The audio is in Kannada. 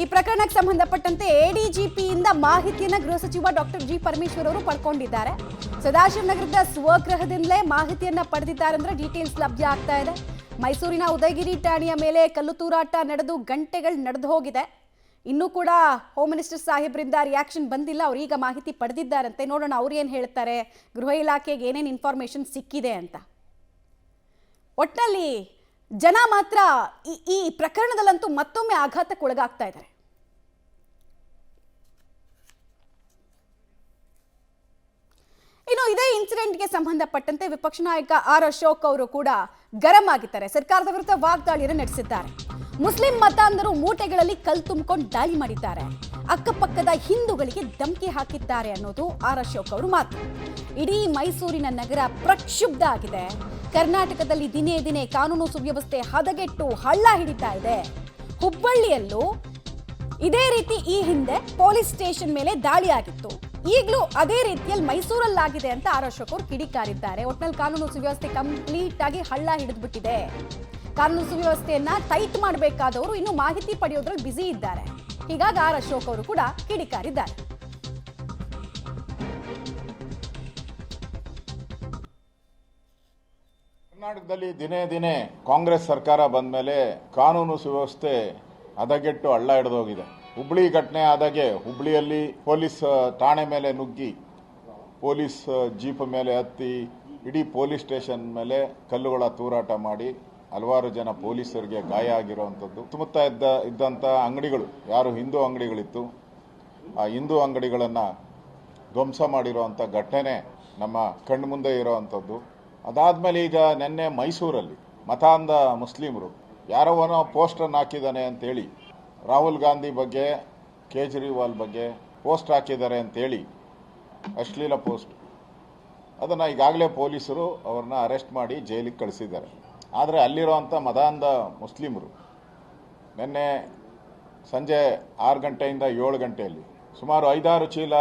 ಈ ಪ್ರಕರಣಕ್ಕೆ ಸಂಬಂಧಪಟ್ಟಂತೆ ಎಡಿಜಿಪಿಯಿಂದ ಮಾಹಿತಿಯನ್ನು ಗೃಹ ಸಚಿವ ಡಾಕ್ಟರ್ ಜಿ ಪರಮೇಶ್ವರ್ ಅವರು ಪಡ್ಕೊಂಡಿದ್ದಾರೆ. ಸದಾಶಿವನಗರದ ಸ್ವಗೃಹದಿಂದಲೇ ಮಾಹಿತಿಯನ್ನ ಪಡೆದಿದ್ದಾರೆ ಅಂದ್ರೆ ಡೀಟೇಲ್ಸ್ ಲಭ್ಯ ಆಗ್ತಾ ಇದೆ. ಮೈಸೂರಿನ ಉದಯಗಿರಿ ಠಾಣೆಯ ಮೇಲೆ ಕಲ್ಲು ತೂರಾಟ ನಡೆದು ಗಂಟೆಗಳು ನಡೆದು ಹೋಗಿದೆ. ಇನ್ನೂ ಕೂಡ ಹೋಮ್ ಮಿನಿಸ್ಟರ್ ಸಾಹೇಬ್ರಿಂದ ರಿಯಾಕ್ಷನ್ ಬಂದಿಲ್ಲ. ಅವ್ರು ಈಗ ಮಾಹಿತಿ ಪಡೆದಿದ್ದಾರಂತೆ. ನೋಡೋಣ ಅವ್ರು ಏನು ಹೇಳ್ತಾರೆ, ಗೃಹ ಇಲಾಖೆಗೆ ಏನೇನು ಇನ್ಫಾರ್ಮೇಶನ್ ಸಿಕ್ಕಿದೆ ಅಂತ. ಒಟ್ಟಿನಲ್ಲಿ ಜನ ಮಾತ್ರ ಈ ಪ್ರಕರಣದಲ್ಲಂತೂ ಮತ್ತೊಮ್ಮೆ ಆಘಾತಕ್ಕೊಳಗಾಗ್ತಾ ಇದ್ದಾರೆ. ಇನ್ನು ಇದೇ ಇನ್ಸಿಡೆಂಟ್ಗೆ ಸಂಬಂಧಪಟ್ಟಂತೆ ವಿಪಕ್ಷ ನಾಯಕ ಆರ್ ಅಶೋಕ್ ಅವರು ಕೂಡ ಗರಂ ಆಗಿದ್ದಾರೆ. ಸರ್ಕಾರದ ವಿರುದ್ಧ ವಾಗ್ದಾಳಿಯನ್ನು ನಡೆಸಿದ್ದಾರೆ. ಮುಸ್ಲಿಂ ಮತಾಂಧರು ಮೂಟೆಗಳಲ್ಲಿ ಕಲ್ಲು ತುಂಬಿಕೊಂಡು ದಾಳಿ ಮಾಡಿದ್ದಾರೆ, ಅಕ್ಕಪಕ್ಕದ ಹಿಂದೂಗಳಿಗೆ ಧಮಕಿ ಹಾಕಿದ್ದಾರೆ ಅನ್ನೋದು ಆರ್ ಅಶೋಕ್ ಅವರು ಮಾತು. ಇಡೀ ಮೈಸೂರಿನ ನಗರ ಪ್ರಕ್ಷುಬ್ಧ ಆಗಿದೆ. ಕರ್ನಾಟಕದಲ್ಲಿ ದಿನೇ ದಿನೇ ಕಾನೂನು ಸುವ್ಯವಸ್ಥೆ ಹದಗೆಟ್ಟು ಹಳ್ಳ ಹಿಡಿತಾ ಇದೆ. ಹುಬ್ಬಳ್ಳಿಯಲ್ಲೂ ಇದೇ ರೀತಿ ಈ ಹಿಂದೆ ಪೊಲೀಸ್ ಸ್ಟೇಷನ್ ಮೇಲೆ ದಾಳಿ ಆಗಿತ್ತು. ಈಗಲೂ ಅದೇ ರೀತಿಯಲ್ಲಿ ಮೈಸೂರಲ್ಲಾಗಿದೆ ಅಂತ ಆರ್ ಅಶೋಕ್ ಅವರು ಕಿಡಿಕಾರಿದ್ದಾರೆ. ಒಟ್ನಲ್ಲಿ ಕಾನೂನು ಸುವ್ಯವಸ್ಥೆ ಕಂಪ್ಲೀಟ್ ಆಗಿ ಹಳ್ಳ ಹಿಡಿದ್ಬಿಟ್ಟಿದೆ. ಕಾನೂನು ಸುವ್ಯವಸ್ಥೆಯನ್ನ ಟೈಟ್ ಮಾಡಬೇಕಾದವರು ಇನ್ನು ಮಾಹಿತಿ ಪಡೆಯೋದ್ರಲ್ಲಿ ಬ್ಯುಸಿ ಇದ್ದಾರೆ. ಹೀಗಾಗಿ ಆರ್ ಅಶೋಕ್ ಅವರು ಕೂಡ ಕಿಡಿಕಾರಿದ್ದಾರೆ. ಕರ್ನಾಟಕದಲ್ಲಿ ದಿನೇ ದಿನೇ ಕಾಂಗ್ರೆಸ್ ಸರ್ಕಾರ ಬಂದ ಮೇಲೆ ಕಾನೂನು ಸುವ್ಯವಸ್ಥೆ ಹದಗೆಟ್ಟು ಹಳ್ಳ ಹಿಡಿದೋಗಿದೆ. ಹುಬ್ಳಿ ಘಟನೆ ಆದಾಗೆ ಹುಬ್ಳಿಯಲ್ಲಿ ಪೊಲೀಸ್ ಠಾಣೆ ಮೇಲೆ ನುಗ್ಗಿ ಪೊಲೀಸ್ ಜೀಪ್ ಮೇಲೆ ಹತ್ತಿ ಇಡೀ ಪೊಲೀಸ್ ಸ್ಟೇಷನ್ ಮೇಲೆ ಕಲ್ಲುಗಳ ತೂರಾಟ ಮಾಡಿ ಹಲವಾರು ಜನ ಪೊಲೀಸರಿಗೆ ಗಾಯ ಆಗಿರುವಂಥದ್ದು. ಸುತ್ತಮುತ್ತ ಇದ್ದಂಥ ಅಂಗಡಿಗಳು, ಯಾರು ಹಿಂದೂ ಅಂಗಡಿಗಳಿತ್ತು, ಆ ಹಿಂದೂ ಅಂಗಡಿಗಳನ್ನು ಧ್ವಂಸ ಮಾಡಿರುವಂಥ ಘಟನೆ ನಮ್ಮ ಕಣ್ಣು ಮುಂದೆ ಇರೋವಂಥದ್ದು. ಅದಾದಮೇಲೆ ಈಗ ನಿನ್ನೆ ಮೈಸೂರಲ್ಲಿ ಮತಾಂಧ ಮುಸ್ಲಿಮರು ಯಾರವನೋ ಪೋಸ್ಟನ್ನು ಹಾಕಿದ್ದಾನೆ ಅಂತೇಳಿ ರಾಹುಲ್ ಗಾಂಧಿ ಬಗ್ಗೆ, ಕೇಜ್ರಿವಾಲ್ ಬಗ್ಗೆ ಪೋಸ್ಟ್ ಹಾಕಿದ್ದಾರೆ ಅಂತೇಳಿ ಅಶ್ಲೀಲ ಪೋಸ್ಟ್, ಅದನ್ನು ಈಗಾಗಲೇ ಪೊಲೀಸರು ಅವ್ರನ್ನ ಅರೆಸ್ಟ್ ಮಾಡಿ ಜೈಲಿಗೆ ಕಳಿಸಿದ್ದಾರೆ. ಆದರೆ ಅಲ್ಲಿರುವಂಥ ಮತಾಂಧ ಮುಸ್ಲಿಮರು ನಿನ್ನೆ ಸಂಜೆ 6 ಗಂಟೆಯಿಂದ 7 ಗಂಟೆಯಲ್ಲಿ ಸುಮಾರು 5-6 ಚೀಲ